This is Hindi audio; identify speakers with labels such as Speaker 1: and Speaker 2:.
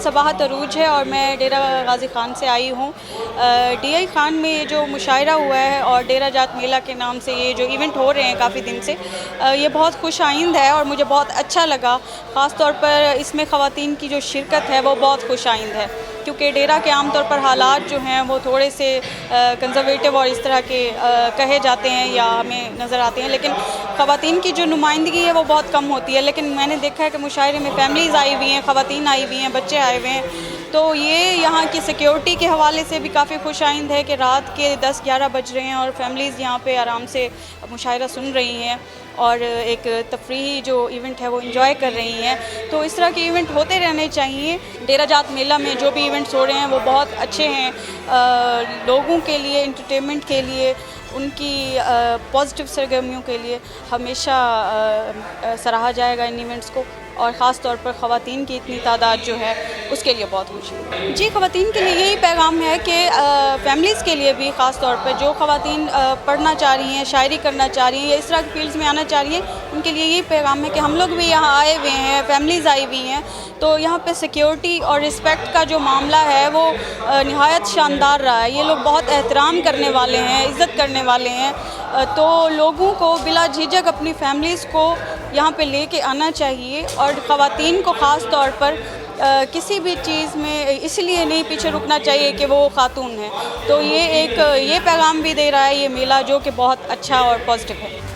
Speaker 1: सबाहत अरूज है और मैं डेरा गाज़ी ख़ान से आई हूँ। DI ख़ान में ये जो मुशायरा हुआ है और डेरा जात मेला के नाम से ये जो इवेंट हो रहे हैं काफ़ी दिन से, ये बहुत खुश आइंद है और मुझे बहुत अच्छा लगा। ख़ास तौर पर इसमें ख़वातीन की जो शिरकत है वो बहुत खुश आइंद है, क्योंकि डेरा के आम तौर पर हालात जो हैं वो थोड़े से कंज़र्वेटिव और इस तरह के कहे जाते हैं या हमें नज़र आते हैं, लेकिन ख़वातीन की जो नुमाइंदगी है वो बहुत कम होती है। लेकिन मैंने देखा है कि मुशायरे में फ़ैमिलीज़ आई हुई हैं, ख़वातीन आई हुई हैं, बच्चे आए हुए हैं, तो ये यहाँ की सिक्योरिटी के हवाले से भी काफ़ी खुश आइंद है कि रात के 10-11 बज रहे हैं और फ़ैमिलीज़ यहाँ पे आराम से मुशायरा सुन रही हैं और एक तफरीही जो इवेंट है वो इंजॉय कर रही हैं। तो इस तरह के इवेंट होते रहने चाहिए। डेरा जात मेला में जो भी इवेंट्स हो रहे हैं वो बहुत अच्छे हैं, लोगों के लिए, एंटरटेनमेंट के लिए, उनकी पॉजिटिव सरगर्मियों के लिए हमेशा सराहा जाएगा इन इवेंट्स को, और ख़ास तौर पर ख़वातीन की इतनी तादाद जो है उसके लिए बहुत खुशी है। जी, ख़वातीन के लिए यही पैगाम है कि फ़ैमिलीज़ के लिए भी, ख़ास तौर पर जो ख़वातीन पढ़ना चाह रही हैं, शायरी करना चाह रही हैं या इस तरह की फील्ड्स में आना चाह रही हैं, उनके लिए यही पैगाम है कि हम लोग भी यहाँ आए हुए हैं, फ़ैमिलीज़ आई हुई हैं, तो यहाँ पे सिक्योरिटी और रिस्पेक्ट का जो मामला है वो निहायत शानदार रहा है। ये लोग बहुत एहतराम करने वाले हैं, इज़्ज़त करने वाले हैं, तो लोगों को बिला झिझक अपनी फ़ैमिलीज़ को यहाँ पे लेके आना चाहिए और ख़वातीन को ख़ास तौर पर किसी भी चीज़ में इसलिए नहीं पीछे रुकना चाहिए कि वो ख़ातून है। तो ये पैगाम भी दे रहा है ये मेला, जो कि बहुत अच्छा और पॉजिटिव है।